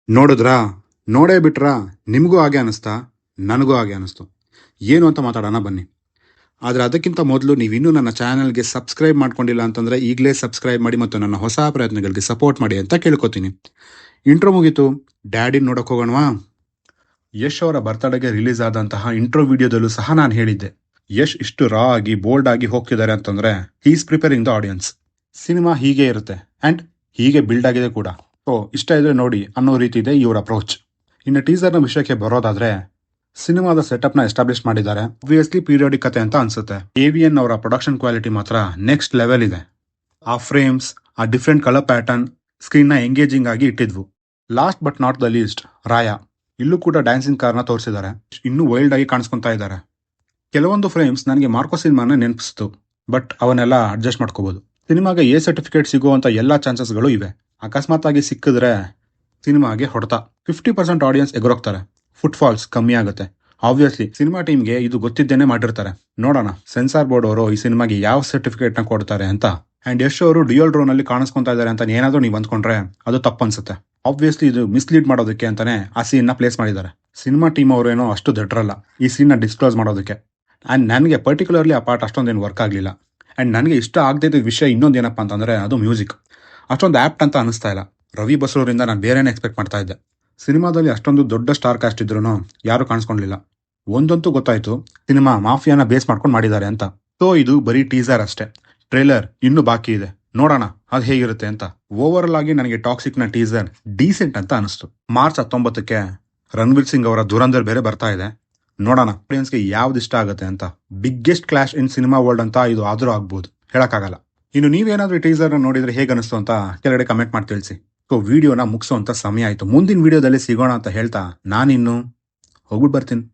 ನೋಡಿದ್ರಾ? ನೋಡೇ ಬಿಟ್ರಾ? ನಿಮಗೂ ಹಾಗೆ ಅನಿಸ್ತಾ? ನನಗೂ ಹಾಗೆ ಅನಿಸ್ತು. ಏನು ಅಂತ ಮಾತಾಡೋಣ ಬನ್ನಿ. ಆದರೆ ಅದಕ್ಕಿಂತ ಮೊದಲು ನೀವಿನ್ನೂ ನನ್ನ ಚಾನಲ್ಗೆ ಸಬ್ಸ್ಕ್ರೈಬ್ ಮಾಡ್ಕೊಂಡಿಲ್ಲ ಅಂತಂದರೆ ಈಗಲೇ ಸಬ್ಸ್ಕ್ರೈಬ್ ಮಾಡಿ ಮತ್ತು ನನ್ನ ಹೊಸ ಪ್ರಯತ್ನಗಳಿಗೆ ಸಪೋರ್ಟ್ ಮಾಡಿ ಅಂತ ಕೇಳ್ಕೊತೀನಿ. ಇಂಟ್ರೋ ಮುಗೀತು, ಡ್ಯಾಡಿನ ನೋಡೋಕೆ ಹೋಗೋಣವಾ? ಯಶ್ ಅವರ ಬರ್ತ್ಡೇಗೆ ರಿಲೀಸ್ ಆದಂತಹ ಇಂಟ್ರೋ ವಿಡಿಯೋದಲ್ಲೂ ಸಹ ನಾನು ಹೇಳಿದ್ದೆ, ಯಶ್ ಇಷ್ಟು ರಾ ಆಗಿ ಬೋಲ್ಡ್ ಆಗಿ ಹೋಗ್ತಿದ್ದಾರೆ ಅಂತಂದರೆ he is preparing the audience. Cinema ಹೀಗೆ ಇರುತ್ತೆ ಆ್ಯಂಡ್ ಹೀಗೆ ಬಿಲ್ಡ್ ಆಗಿದೆ ಕೂಡ. ಇಷ್ಟ ಇದ್ರೆ ನೋಡಿ ಅನ್ನೋ ರೀತಿ ಇದೆ ಇವ್ರ ಅಪ್ರೋಚ್. ಇನ್ನು ಟೀಸರ್ನ ವಿಷಯಕ್ಕೆ ಬರೋದಾದ್ರೆ, ಸಿನಿಮಾದ ಸೆಟಪ್ನ ಎಸ್ಟಾಬ್ಲಿಷ್ ಮಾಡಿದ್ದಾರೆ. ಆಬ್ವಿಯಸ್ಲಿ ಪೀರಿಯಾಡಿಕ್ ಕತೆ ಅಂತ ಅನ್ಸುತ್ತೆ. AVN ಅವರ ಪ್ರೊಡಕ್ಷನ್ ಕ್ವಾಲಿಟಿ ಮಾತ್ರ ನೆಕ್ಸ್ಟ್ ಲೆವೆಲ್ ಇದೆ. ಆ ಫ್ರೇಮ್ಸ್, ಆ ಡಿಫ್ರೆಂಟ್ ಕಲರ್ ಪ್ಯಾಟರ್ನ್ ಸ್ಕ್ರೀನ್ನ ಎಂಗೇಜಿಂಗ್ ಆಗಿ ಇಟ್ಟಿದ್ವು. Last but not the least, Raya. ಇಲ್ಲೂ ಕೂಡ ಡ್ಯಾನ್ಸಿಂಗ್ ಕಾರ್ನ ತೋರಿಸಿದ್ದಾರೆ. ಇನ್ನೂ ವೈಲ್ಡ್ ಆಗಿ ಕಾಣಿಸ್ಕೊಂತಾ ಇದ್ದಾರೆ. ಕೆಲವೊಂದು ಫ್ರೇಮ್ಸ್ ನನಗೆ ಮಾರ್ಕೋ ಸಿನಿಮಾನ ನೆನಪಿಸ್ತು, ಬಟ್ ಅವನ್ನೆಲ್ಲ ಅಡ್ಜಸ್ಟ್ ಮಾಡ್ಕೋಬಹುದು. ಸಿನಿಮಾಗೆ A ಸರ್ಟಿಫಿಕೇಟ್ ಸಿಗುವಂತ ಎಲ್ಲಾ ಚಾನ್ಸಸ್ಗಳು ಇವೆ. ಅಕಸ್ಮಾತ್ ಆಗಿ ಸಿಕ್ಕಿದ್ರೆ ಸಿನಿಮಾಗೆ ಹೊಡೆತ. 50% ಆಡಿಯನ್ಸ್ ಎಗರೋಗ್ತಾರೆ, ಫುಟ್ಫಾಲ್ಸ್ ಕಮ್ಮಿ ಆಗುತ್ತೆ. ಆಬ್ವಿಯಸ್ಲಿ ಸಿನಿಮಾ ಟೀಮ್ಗೆ ಇದು ಗೊತ್ತಿದ್ದೇನೆ ಮಾಡಿರ್ತಾರೆ. ನೋಡೋಣ ಸೆನ್ಸಾರ್ ಬೋರ್ಡ್ ಅವರು ಈ ಸಿನಿಮಾಗೆ ಯಾವ ಸರ್ಟಿಫಿಕೇಟ್ ನ ಕೊಡ್ತಾರೆ ಅಂತ. ಅಂಡ್ ಯಶ್ ಅವರು ಡ್ಯೂಯಲ್ ರೋನ್ ಅಲ್ಲಿ ಕಾಣಿಸ್ಕೊಂತಾ ಇದ್ದಾರೆ ಅಂತ ಏನಾದ್ರೂ ನೀವು ಅಂದ್ಕೊಂಡ್ರೆ ಅದು ತಪ್ಪನ್ಸುತ್ತೆ. ಆಬ್ವಿಯಸ್ಲಿ ಇದು ಮಿಸ್ಲೀಡ್ ಮಾಡೋದಕ್ಕೆ ಅಂತಾನೆ ಆ ಸೀನ್ ನ ಪ್ಲೇಸ್ ಮಾಡಿದ್ದಾರೆ. ಸಿನಿಮಾ ಟೀಮ್ ಅವರೇನೋ ಅಷ್ಟು ದೊಡ್ಡರಲ್ಲ ಈ ಸೀನ್ ನ ಡಿಸ್ಕ್ಲೋಸ್ ಮಾಡೋದಕ್ಕೆ. ಅಂಡ್ ನನಗೆ ಪರ್ಟಿಕ್ಯುಲರ್ಲಿ ಆ ಪಾರ್ಟ್ ಅಷ್ಟೊಂದೇನು ವರ್ಕ್ ಆಗಲಿಲ್ಲ. ಅಂಡ್ ನನಗೆ ಇಷ್ಟ ಆಗದಿದ್ದ ವಿಷಯ ಇನ್ನೊಂದೇನಪ್ಪ ಅಂತಂದ್ರೆ ಅದು ಮ್ಯೂಸಿಕ್. ಅಷ್ಟೊಂದು ಆಪ್ಟ್ ಅಂತ ಅನಿಸ್ತಾ ಇಲ್ಲ. ರವಿ ಬಸ್ರೂರಿಂದ ನಾನು ಬೇರೆನೇ ಎಕ್ಸ್ಪೆಕ್ಟ್ ಮಾಡ್ತಾ ಇದ್ದೆ. ಸಿನಿಮಾದಲ್ಲಿ ಅಷ್ಟೊಂದು ದೊಡ್ಡ ಸ್ಟಾರ್ ಕಾಸ್ಟ್ ಇದ್ರು ಯಾರು ಕಾಣಿಸ್ಕೊಳ್ಳಿಲ್ಲ. ಒಂದಂತೂ ಗೊತ್ತಾಯ್ತು, ಸಿನಿಮಾ ಮಾಫಿಯಾನ ಬೇಸ್ ಮಾಡ್ಕೊಂಡು ಮಾಡಿದ್ದಾರೆ ಅಂತ. ಇದು ಬರೀ ಟೀಸರ್ ಅಷ್ಟೇ. ಟ್ರೇಲರ್ ಇನ್ನೂ ಬಾಕಿ ಇದೆ, ನೋಡೋಣ ಅದು ಹೇಗಿರುತ್ತೆ ಅಂತ. ಓವರ್ ಆಗಿ ನನಗೆ ಟಾಕ್ಸಿಕ್ ನ ಟೀಸರ್ ಡೀಸೆಂಟ್ ಅಂತ ಅನಿಸ್ತು. ಮಾರ್ಚ್ 19ಕ್ಕೆ ರಣವೀರ್ ಸಿಂಗ್ ಅವರ ಧುರಂಧರ್ ಬೇರೆ ಬರ್ತಾ ಇದೆ. ನೋಡೋಣ ಆಡಿಯನ್ಸ್ಗೆ ಯಾವ್ದು ಇಷ್ಟ ಆಗುತ್ತೆ ಅಂತ. ಬಿಗ್ಗೆಸ್ಟ್ ಕ್ಲಾಶ್ ಇನ್ ಸಿನಿಮಾ ವರ್ಲ್ಡ್ ಅಂತ ಇದು ಆದ್ರೂ ಆಗ್ಬೋದು, ಹೇಳಕ್ಕಾಗಲ್ಲ. ಇನ್ನು ನೀವೇನಾದ್ರೂ ಟೀಸರ್ ನೋಡಿದ್ರೆ ಹೇಗೆ ಅನಿಸ್ತು ಅಂತ ಕೆಳಗಡೆ ಕಮೆಂಟ್ ಮಾಡಿ ತಿಳಿಸಿ. ವಿಡಿಯೋನ ಮುಗಿಸೋ ಅಂತ ಸಮಯ ಆಯ್ತು. ಮುಂದಿನ ವಿಡಿಯೋದಲ್ಲಿ ಸಿಗೋಣ ಅಂತ ಹೇಳ್ತಾ ನಾನಿನ್ನು ಹೋಗ್ಬಿಟ್ಟು ಬರ್ತೀನಿ.